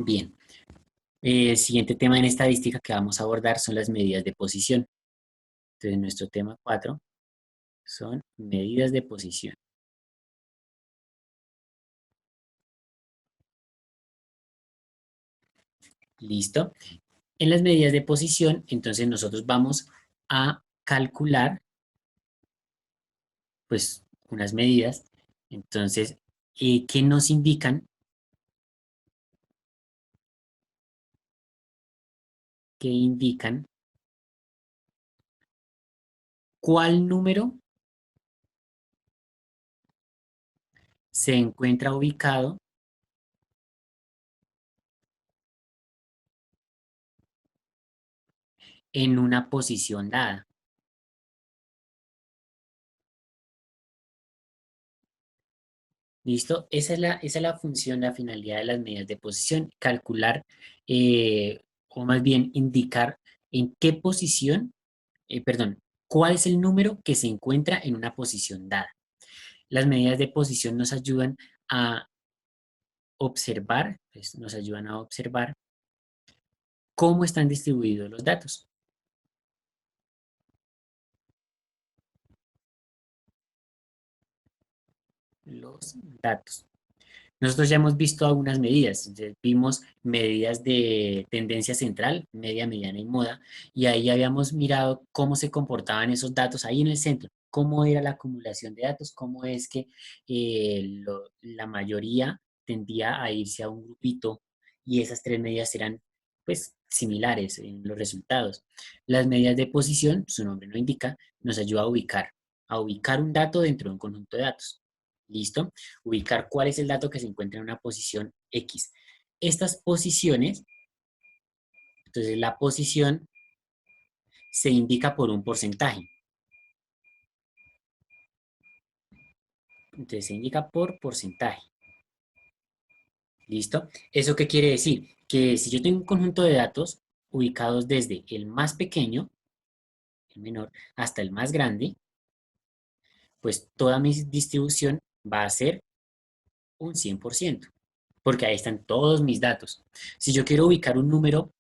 Bien, el siguiente tema en estadística que vamos a abordar son las medidas de posición. Entonces, nuestro tema 4 son medidas de posición. ¿Listo? En las medidas de posición, entonces nosotros vamos a calcular, pues, unas medidas. Entonces, que nos indican, que indican cuál número se encuentra ubicado en una posición dada. ¿Listo? Esa es la función, la finalidad de las medidas de posición, calcular o más bien indicar en qué posición, perdón, cuál es el número que se encuentra en una posición dada. Las medidas de posición nos ayudan a observar, pues, nos ayudan a observar cómo están distribuidos los datos. Los datos. Nosotros ya hemos visto algunas medidas. Entonces, vimos medidas de tendencia central, media, mediana y moda, y ahí habíamos mirado cómo se comportaban esos datos ahí en el centro, cómo era la acumulación de datos, cómo es que la mayoría tendía a irse a un grupito y esas tres medidas eran pues similares en los resultados. Las medidas de posición, su nombre lo indica, nos ayuda a ubicar un dato dentro de un conjunto de datos. ¿Listo? Ubicar cuál es el dato que se encuentra en una posición X. Estas posiciones, entonces la posición se indica por un porcentaje. Entonces se indica por porcentaje. ¿Listo? ¿Eso qué quiere decir? Que si yo tengo un conjunto de datos ubicados desde el más pequeño, el menor, hasta el más grande, pues toda mi distribución va a ser un 100%, porque ahí están todos mis datos. Si yo quiero ubicar un número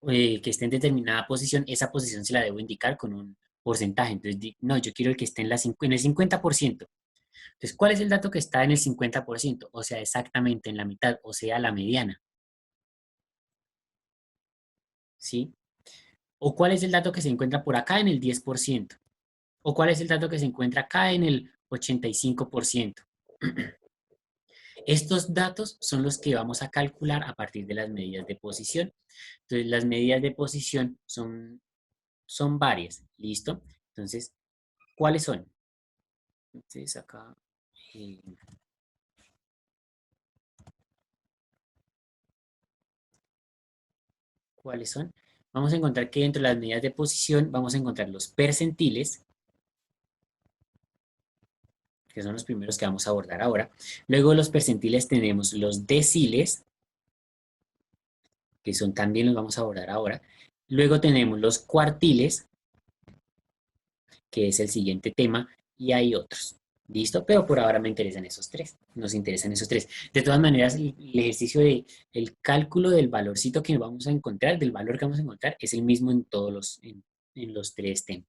que esté en determinada posición, esa posición se la debo indicar con un porcentaje. Entonces, no, yo quiero el que esté en el 50%. Entonces, ¿cuál es el dato que está en el 50%? O sea, exactamente en la mitad, o sea, la mediana. ¿Sí? ¿O cuál es el dato que se encuentra por acá en el 10%? ¿O cuál es el dato que se encuentra acá en el 85%? Estos datos son los que vamos a calcular a partir de las medidas de posición. Entonces, las medidas de posición son varias, ¿listo? Entonces, ¿cuáles son? Entonces acá, eh, ¿cuáles son? Vamos a encontrar que dentro de las medidas de posición vamos a encontrar los percentiles, que son los primeros que vamos a abordar ahora. Luego de los percentiles tenemos los deciles, que son también los vamos a abordar ahora. Luego tenemos los cuartiles, que es el siguiente tema, y hay otros. ¿Listo? Pero por ahora me interesan esos tres. Nos interesan esos tres. De todas maneras, el ejercicio de el cálculo del valorcito que vamos a encontrar, del valor que vamos a encontrar, es el mismo en todos en los tres temas.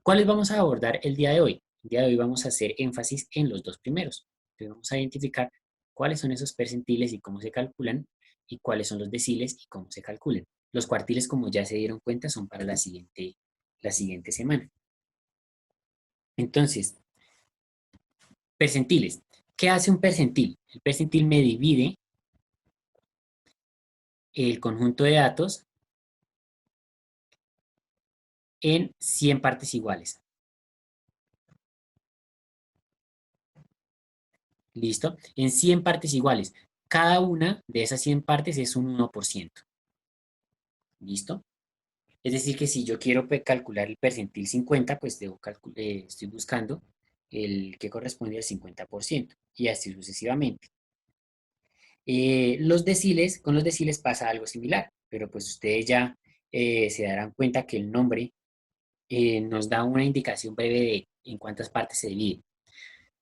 ¿Cuáles vamos a abordar el día de hoy? El día de hoy vamos a hacer énfasis en los dos primeros. Entonces vamos a identificar cuáles son esos percentiles y cómo se calculan, y cuáles son los deciles y cómo se calculan. Los cuartiles, como ya se dieron cuenta, son para la siguiente semana. Entonces, percentiles. ¿Qué hace un percentil? El percentil me divide el conjunto de datos en 100 partes iguales. ¿Listo? En 100 partes iguales. Cada una de esas 100 partes es un 1%. ¿Listo? Es decir, que si yo quiero calcular el percentil 50, pues estoy buscando el que corresponde al 50%. Y así sucesivamente. Con los deciles pasa algo similar, pero pues ustedes ya se darán cuenta que el nombre nos da una indicación breve de en cuántas partes se divide.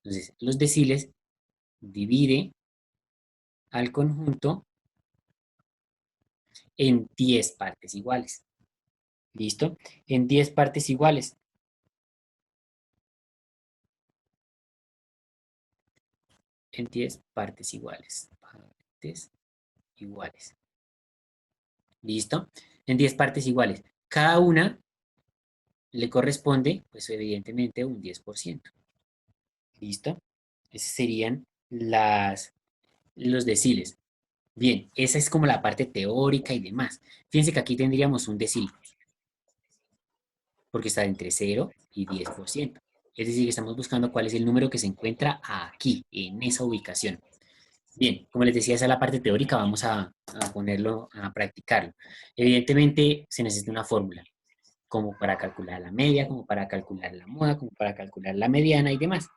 Entonces, los deciles divide al conjunto en 10 partes iguales. ¿Listo? En 10 partes iguales. En 10 partes iguales. Partes iguales. ¿Listo? En 10 partes iguales. Cada una le corresponde, pues evidentemente, un 10%. ¿Listo? Esos serían los deciles. Bien, esa es como la parte teórica y demás. Fíjense que aquí tendríamos un decil, porque está entre 0 y 10%. Es decir, que estamos buscando cuál es el número que se encuentra aquí, en esa ubicación. Bien, como les decía, esa es la parte teórica, vamos a ponerlo, a practicarlo. Evidentemente, se necesita una fórmula, como para calcular la media, como para calcular la moda, como para calcular la mediana y demás.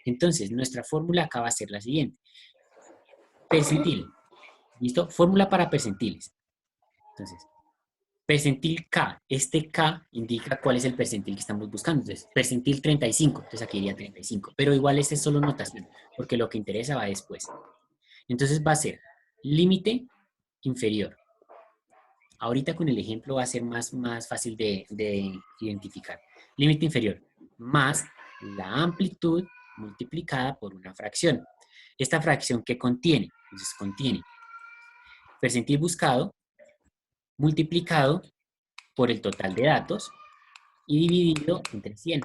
Entonces, nuestra fórmula acá va a ser la siguiente. Percentil, ¿listo? Fórmula para percentiles. Entonces, percentil K. Este K indica cuál es el percentil que estamos buscando. Entonces, percentil 35. Entonces, aquí iría 35. Pero igual este es solo notación, porque lo que interesa va después. Entonces, va a ser límite inferior. Ahorita con el ejemplo va a ser más fácil de identificar. Límite inferior más la amplitud multiplicada por una fracción. Esta fracción, ¿qué contiene? Entonces, contiene percentil buscado multiplicado por el total de datos y dividido entre 100.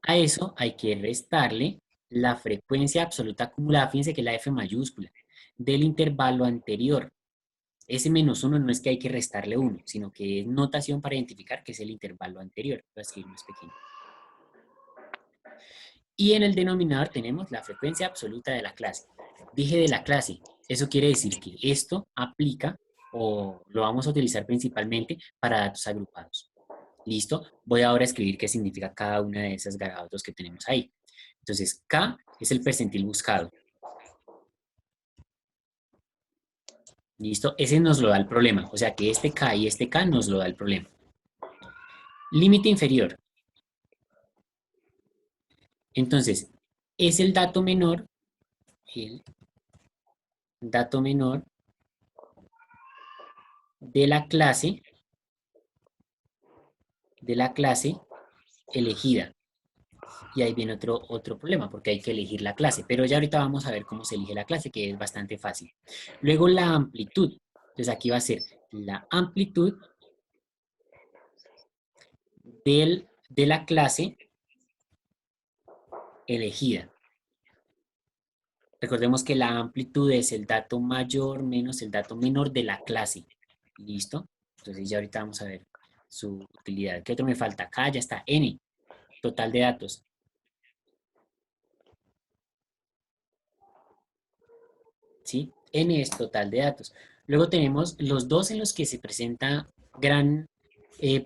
A eso hay que restarle la frecuencia absoluta acumulada, fíjense que es la F mayúscula, del intervalo anterior. Ese menos 1 no es que hay que restarle 1, sino que es notación para identificar que es el intervalo anterior. Voy a escribir más pequeño. Y en el denominador tenemos la frecuencia absoluta de la clase. Dije de la clase, eso quiere decir que esto aplica o lo vamos a utilizar principalmente para datos agrupados. ¿Listo? Voy ahora a escribir qué significa cada una de esas garabatos que tenemos ahí. Entonces, K es el percentil buscado. ¿Listo? Ese nos lo da el problema. O sea que este K y este K nos lo da el problema. Límite inferior. Entonces, es el dato menor de de la clase elegida. Y ahí viene otro problema, porque hay que elegir la clase. Pero ya ahorita vamos a ver cómo se elige la clase, que es bastante fácil. Luego la amplitud. Entonces aquí va a ser la amplitud de la clase elegida. Recordemos que la amplitud es el dato mayor menos el dato menor de la clase. ¿Listo? Entonces ya ahorita vamos a ver su utilidad. ¿Qué otro me falta? Acá ya está. N, total de datos. ¿Sí? N es total de datos. Luego tenemos los dos en los que se presenta gran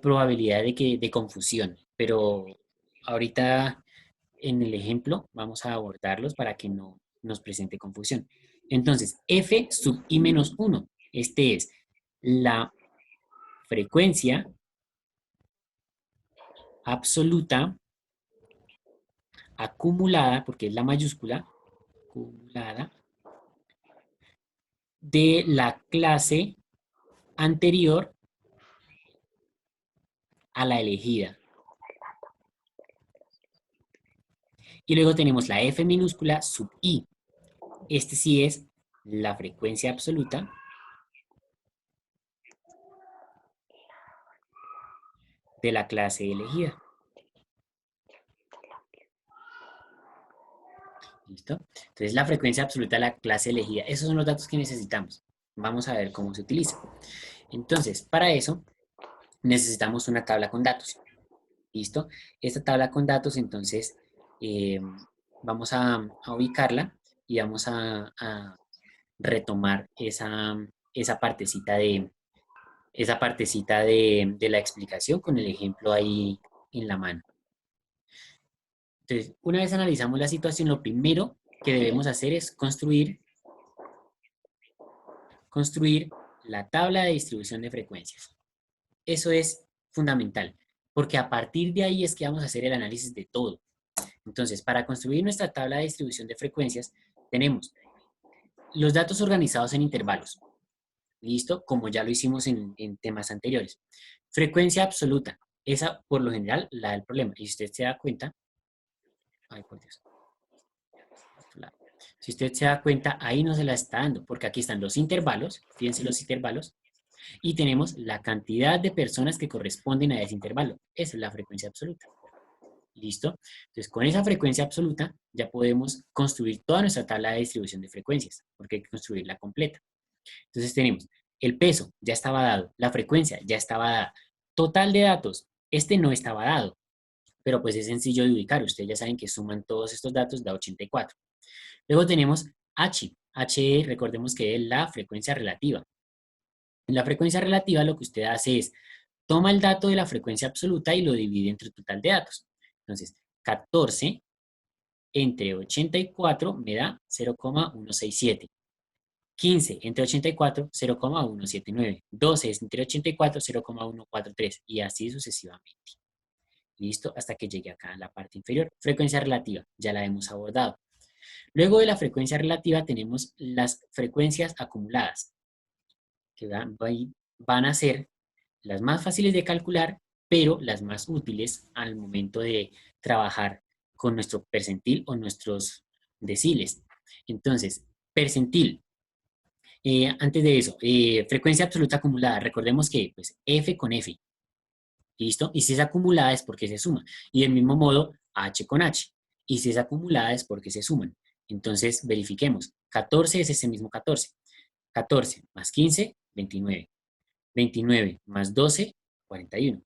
probabilidad de confusión, pero ahorita en el ejemplo vamos a abordarlos para que no nos presente confusión. Entonces, f sub i menos 1, este es la frecuencia absoluta acumulada, porque es la mayúscula, acumulada, de la clase anterior a la elegida. Y luego tenemos la f minúscula sub i. Este sí es la frecuencia absoluta de la clase elegida. ¿Listo? Entonces, la frecuencia absoluta de la clase elegida. Esos son los datos que necesitamos. Vamos a ver cómo se utiliza. Entonces, para eso, necesitamos una tabla con datos. ¿Listo? Esta tabla con datos, entonces, eh, vamos a ubicarla y vamos a retomar esa partecita de la explicación con el ejemplo ahí en la mano. Entonces, una vez analizamos la situación, lo primero que debemos hacer es construir la tabla de distribución de frecuencias. Eso es fundamental, porque a partir de ahí es que vamos a hacer el análisis de todo. Entonces, para construir nuestra tabla de distribución de frecuencias, tenemos los datos organizados en intervalos. ¿Listo? Como ya lo hicimos en temas anteriores. Frecuencia absoluta. Esa, por lo general, la del problema. Y si usted se da cuenta, ay, por Dios. Si usted se da cuenta, ahí no se la está dando, porque aquí están los intervalos, fíjense los intervalos, y tenemos la cantidad de personas que corresponden a ese intervalo. Esa es la frecuencia absoluta. ¿Listo? Entonces, con esa frecuencia absoluta ya podemos construir toda nuestra tabla de distribución de frecuencias, porque hay que construirla completa. Entonces tenemos el peso, ya estaba dado, la frecuencia, ya estaba dada, total de datos, este no estaba dado, pero pues es sencillo de ubicar, ustedes ya saben que suman todos estos datos, da 84. Luego tenemos H, H, recordemos que es la frecuencia relativa. En la frecuencia relativa lo que usted hace es, toma el dato de la frecuencia absoluta y lo divide entre el total de datos. Entonces, 14 entre 84 me da 0,167. 15 entre 84, 0,179. 12 entre 84, 0,143. Y así sucesivamente. ¿Listo? Hasta que llegue acá a la parte inferior. Frecuencia relativa, ya la hemos abordado. Luego de la frecuencia relativa tenemos las frecuencias acumuladas, que van a ser las más fáciles de calcular, pero las más útiles al momento de trabajar con nuestro percentil o nuestros deciles. Entonces, percentil. Antes de eso, frecuencia absoluta acumulada. Recordemos que pues, F con F. ¿Listo? Y si es acumulada es porque se suma. Y del mismo modo, H con H. Y si es acumulada es porque se suman. Entonces, verifiquemos. 14 es ese mismo 14. 14 más 15, 29. 29 más 12, 41.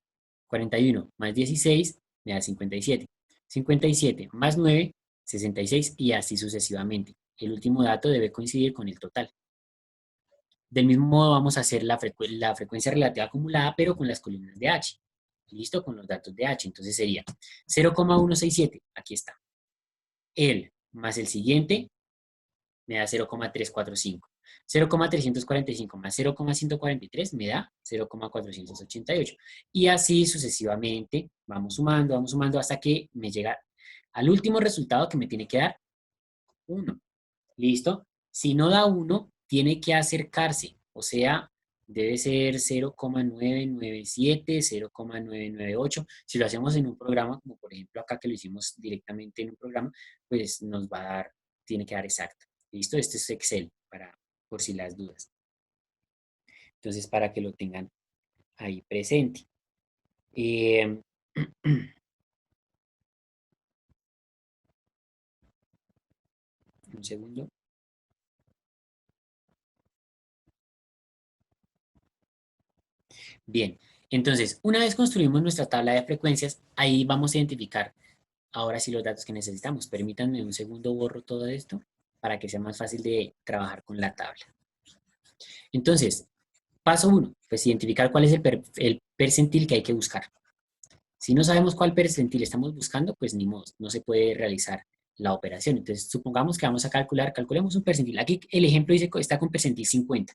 41 más 16 me da 57. 57 más 9, 66 y así sucesivamente. El último dato debe coincidir con el total. Del mismo modo vamos a hacer la frecuencia relativa acumulada, pero con las columnas de H. ¿Listo? Con los datos de H. Entonces sería 0,167, aquí está. El más el siguiente me da 0,345. 0,345 más 0,143 me da 0,488. Y así sucesivamente vamos sumando hasta que me llega al último resultado que me tiene que dar 1. ¿Listo? Si no da 1, tiene que acercarse, o sea, debe ser 0,997, 0,998. Si lo hacemos en un programa, como por ejemplo acá que lo hicimos directamente en un programa, pues nos va a dar, tiene que dar exacto. ¿Listo? Este es Excel, por si las dudas. Entonces, para que lo tengan ahí presente. Eh, un segundo. Bien, entonces, una vez construimos nuestra tabla de frecuencias, ahí vamos a identificar ahora sí los datos que necesitamos. Permítanme un segundo, borro todo esto para que sea más fácil de trabajar con la tabla. Entonces, paso 1, pues identificar cuál es el percentil que hay que buscar. Si no sabemos cuál percentil estamos buscando, pues ni modo, no se puede realizar la operación. Entonces, supongamos que vamos a calculemos un percentil. Aquí el ejemplo dice que está con percentil 50,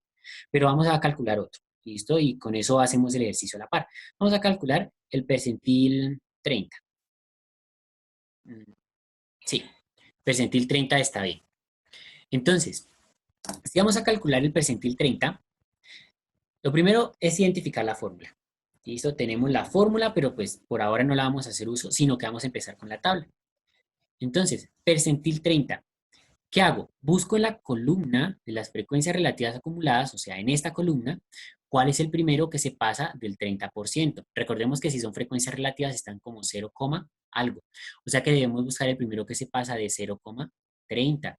pero vamos a calcular otro. ¿Listo? Y con eso hacemos el ejercicio a la par. Vamos a calcular el percentil 30. Sí, percentil 30 está bien. Entonces, si vamos a calcular el percentil 30, lo primero es identificar la fórmula. ¿Listo? Tenemos la fórmula, pero pues por ahora no la vamos a hacer uso, sino que vamos a empezar con la tabla. Entonces, percentil 30. ¿Qué hago? Busco en la columna de las frecuencias relativas acumuladas, o sea, en esta columna, cuál es el primero que se pasa del 30%. Recordemos que si son frecuencias relativas están como 0, algo. O sea que debemos buscar el primero que se pasa de 0,30.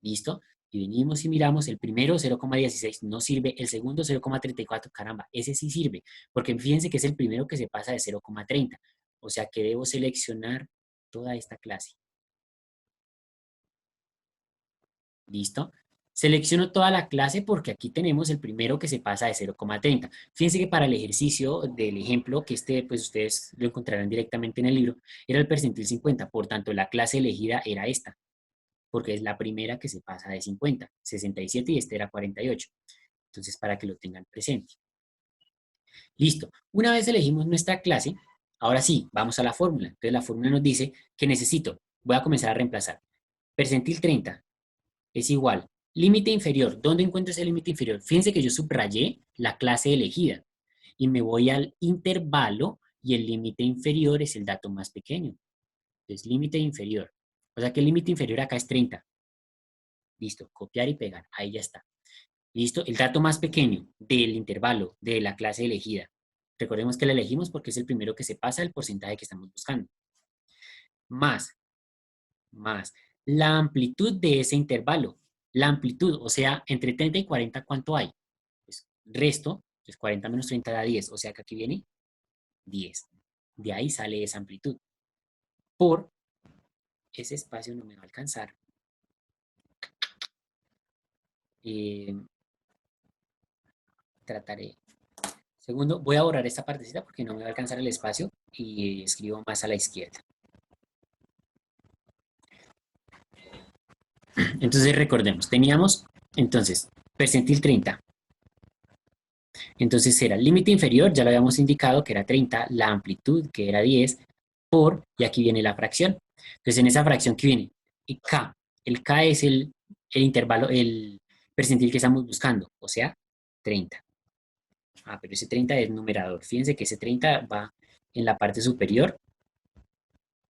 ¿Listo? Y venimos y miramos, el primero 0,16 no sirve, el segundo 0,34, caramba, ese sí sirve, porque fíjense que es el primero que se pasa de 0,30. O sea que debo seleccionar toda esta clase. ¿Listo? Selecciono toda la clase porque aquí tenemos el primero que se pasa de 0,30. Fíjense que para el ejercicio del ejemplo, que pues ustedes lo encontrarán directamente en el libro, era el percentil 50. Por tanto, la clase elegida era esta, porque es la primera que se pasa de 50, 67 y este era 48. Entonces, para que lo tengan presente. Listo. Una vez elegimos nuestra clase, ahora sí, vamos a la fórmula. Entonces, la fórmula nos dice que necesito, voy a comenzar a reemplazar. Percentil 30 es igual Límite inferior. ¿Dónde encuentro ese límite inferior? Fíjense que yo subrayé la clase elegida y me voy al intervalo y el límite inferior es el dato más pequeño. Entonces, límite inferior. O sea que el límite inferior acá es 30. Listo, copiar y pegar. Ahí ya está. Listo, el dato más pequeño del intervalo de la clase elegida. Recordemos que la elegimos porque es el primero que se pasa del porcentaje que estamos buscando. Más, más la amplitud de ese intervalo. La amplitud, o sea, entre 30 y 40, ¿cuánto hay? Pues resto, pues 40 menos 30 da 10, o sea que aquí viene 10. De ahí sale esa amplitud. Por ese espacio no me va a alcanzar. Eh, trataré. Segundo, voy a borrar esta partecita porque no me va a alcanzar el espacio y escribo más a la izquierda. Entonces recordemos, teníamos entonces percentil 30. Entonces era el límite inferior, ya lo habíamos indicado que era 30, la amplitud que era 10 por, y aquí viene la fracción. Entonces en esa fracción que viene, y K, el K es el intervalo, el percentil que estamos buscando, o sea, 30. Ah, pero ese 30 es numerador. Fíjense que ese 30 va en la parte superior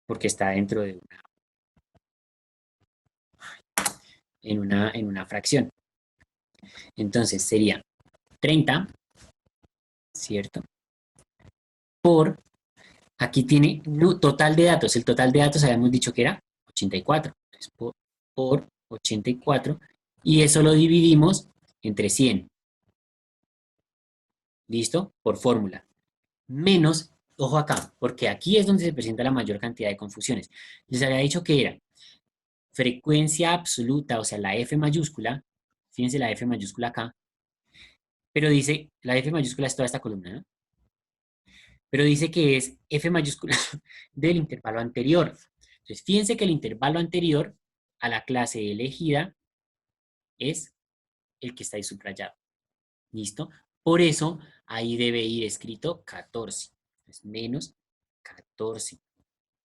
porque está dentro de en una fracción. Entonces sería 30, ¿cierto? Por, aquí tiene total de datos. El total de datos habíamos dicho que era 84. Entonces, por 84. Y eso lo dividimos entre 100. ¿Listo? Por fórmula. Menos, ojo acá, porque aquí es donde se presenta la mayor cantidad de confusiones. Les había dicho que era frecuencia absoluta, o sea, la F mayúscula. Fíjense la F mayúscula acá. Pero dice, la F mayúscula es toda esta columna, ¿no? Pero dice que es F mayúscula del intervalo anterior. Entonces, fíjense que el intervalo anterior a la clase elegida es el que está ahí subrayado. ¿Listo? Por eso, ahí debe ir escrito 14. Entonces, menos 14.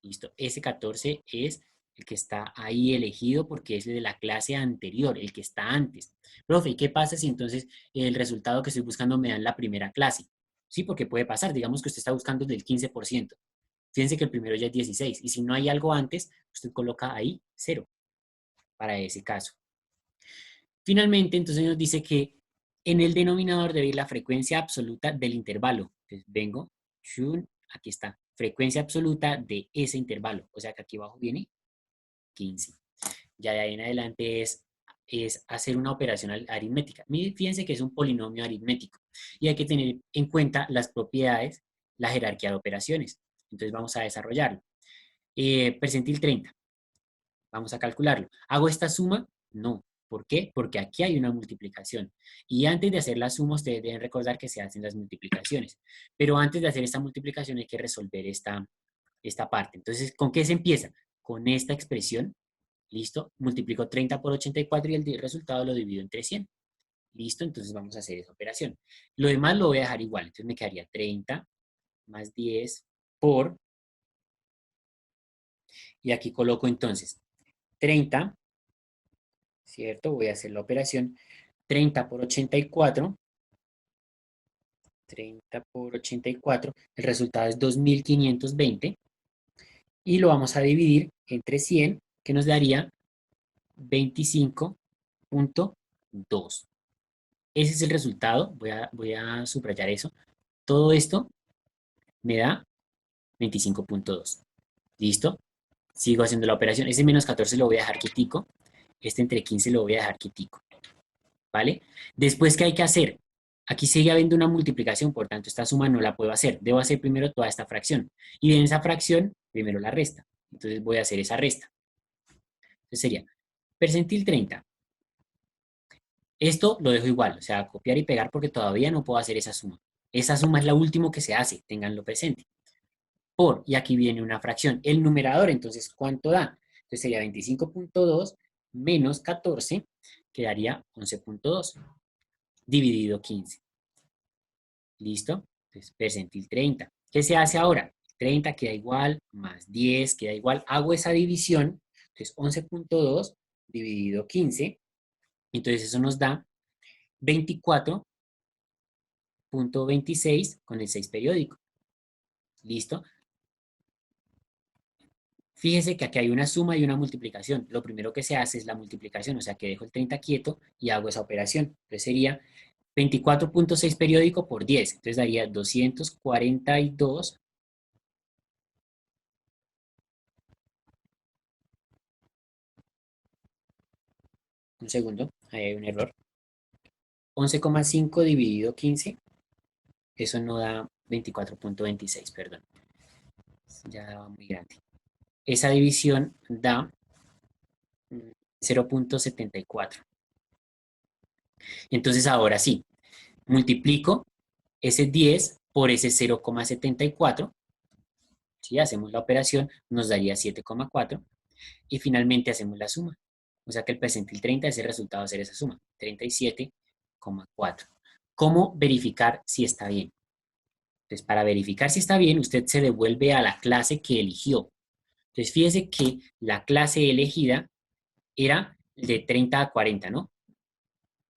¿Listo? Ese 14 es el que está ahí elegido porque es el de la clase anterior, el que está antes. Profe, ¿y qué pasa si entonces el resultado que estoy buscando me da en la primera clase? Sí, porque puede pasar. Digamos que usted está buscando el del 15%. Fíjense que el primero ya es 16. Y si no hay algo antes, usted coloca ahí 0 para ese caso. Finalmente, entonces nos dice que en el denominador debe ir la frecuencia absoluta del intervalo. Entonces vengo, aquí está, frecuencia absoluta de ese intervalo. O sea que aquí abajo viene 15. Ya de ahí en adelante es hacer una operación aritmética. Fíjense que es un polinomio aritmético y hay que tener en cuenta las propiedades, la jerarquía de operaciones. Entonces vamos a desarrollarlo. Percentil 30. Vamos a calcularlo. ¿Hago esta suma? No. ¿Por qué? Porque aquí hay una multiplicación. Y antes de hacer la suma, ustedes deben recordar que se hacen las multiplicaciones. Pero antes de hacer esta multiplicación hay que resolver esta parte. Entonces, ¿con qué se empieza? Con esta expresión. ¿Listo? Multiplico 30 por 84 y el resultado lo divido entre 100. ¿Listo? Entonces vamos a hacer esa operación. Lo demás lo voy a dejar igual. Entonces me quedaría 30 más 10 por... Y aquí coloco entonces 30, ¿cierto? Voy a hacer la operación. 30 por 84, 30 por 84, el resultado es 2520 y lo vamos a dividir entre 100, que nos daría 25.2. Ese es el resultado, voy a subrayar eso. Todo esto me da 25.2. ¿Listo? Sigo haciendo la operación. Ese menos 14 lo voy a dejar quietico. Este entre 15 lo voy a dejar quietico. ¿Vale? Después, ¿qué hay que hacer? Aquí sigue habiendo una multiplicación, por tanto, esta suma no la puedo hacer. Debo hacer primero toda esta fracción. Y en esa fracción, primero la resta. Entonces voy a hacer esa resta. Entonces sería percentil 30. Esto lo dejo igual, o sea, copiar y pegar porque todavía no puedo hacer esa suma. Esa suma es la última que se hace, ténganlo presente. Por, y aquí viene una fracción. El numerador, entonces, ¿cuánto da? Entonces sería 25.2 menos 14, quedaría 11.2 dividido 15. ¿Listo? Entonces, percentil 30. ¿Qué se hace ahora? 30 queda igual, más 10 queda igual. Hago esa división. Entonces, 11.2 dividido 15 Entonces eso nos da 24.26 con el 6 periódico. ¿Listo? Fíjese que aquí hay una suma y una multiplicación. Lo primero que se hace es la multiplicación, o sea que dejo el 30 quieto y hago esa operación. Entonces sería 24.6 periódico por 10. Entonces daría 242. Un segundo, ahí hay un error. 11,5 dividido 15, eso no da 24.26, perdón. Ya va muy grande. Esa división da 0.74. Entonces ahora sí, multiplico ese 10 por ese 0,74. Si hacemos la operación, nos daría 7,4. Y finalmente hacemos la suma. O sea que el percentil 30 es el resultado de hacer esa suma, 37,4. ¿Cómo verificar si está bien? Entonces, para verificar si está bien, usted se devuelve a la clase que eligió. Entonces, fíjese que la clase elegida era de 30 a 40, ¿no?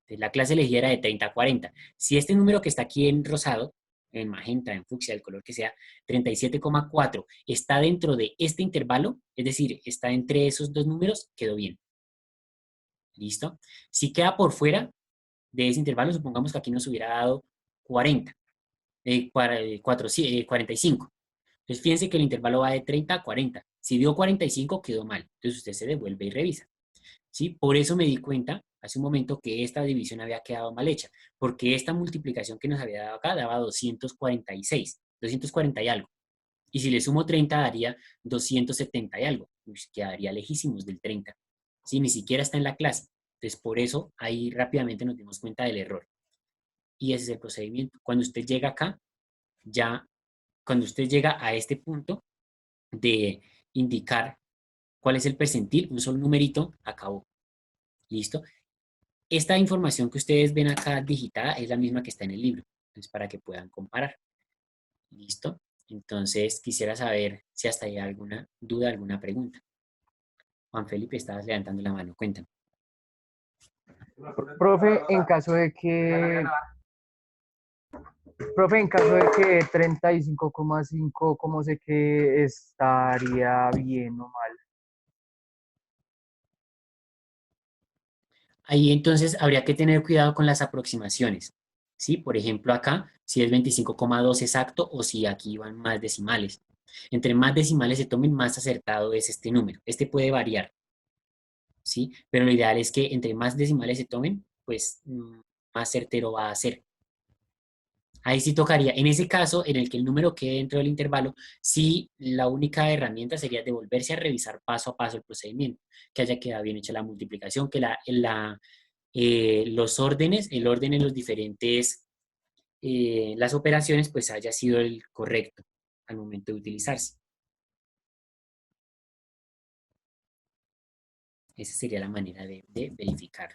Entonces, la clase elegida era de 30 a 40. Si este número que está aquí en rosado, en magenta, en fucsia, el color que sea, 37,4, está dentro de este intervalo, es decir, está entre esos dos números, quedó bien. ¿Listo? Si queda por fuera de ese intervalo, supongamos que aquí nos hubiera dado 40, 45. Entonces, fíjense que el intervalo va de 30 a 40. Si dio 45, quedó mal. Entonces, usted se devuelve y revisa. ¿Sí? Por eso me di cuenta hace un momento que esta división había quedado mal hecha, porque esta multiplicación que nos había dado acá daba 246, 240 y algo. Y si le sumo 30 daría 270 y algo. Pues quedaría lejísimos del 30. ¿Sí? Ni siquiera está en la clase. Entonces, por eso ahí rápidamente nos dimos cuenta del error. Y ese es el procedimiento. Cuando usted llega acá, ya, cuando usted llega a este punto de indicar cuál es el percentil, un solo numerito, acabó. ¿Listo? Esta información que ustedes ven acá digitada es la misma que está en el libro. Entonces, para que puedan comparar. ¿Listo? Entonces, quisiera saber si hasta hay alguna duda, alguna pregunta. Juan Felipe, estabas levantando la mano. Cuéntame. Profe, en caso de que, profe, en caso de que 35,5, ¿cómo sé que estaría bien o mal? Ahí entonces habría que tener cuidado con las aproximaciones. ¿Sí? Por ejemplo, acá, si es 25,2 exacto o si aquí van más decimales. Entre más decimales se tomen, más acertado es este número. Este puede variar, ¿sí? Pero lo ideal es que entre más decimales se tomen, pues más certero va a ser. Ahí sí tocaría, en ese caso, en el que el número quede dentro del intervalo, sí la única herramienta sería devolverse a revisar paso a paso el procedimiento, que haya quedado bien hecha la multiplicación, que los órdenes, el orden en los diferentes, las operaciones, pues haya sido el correcto al momento de utilizarse. Esa sería la manera de verificar.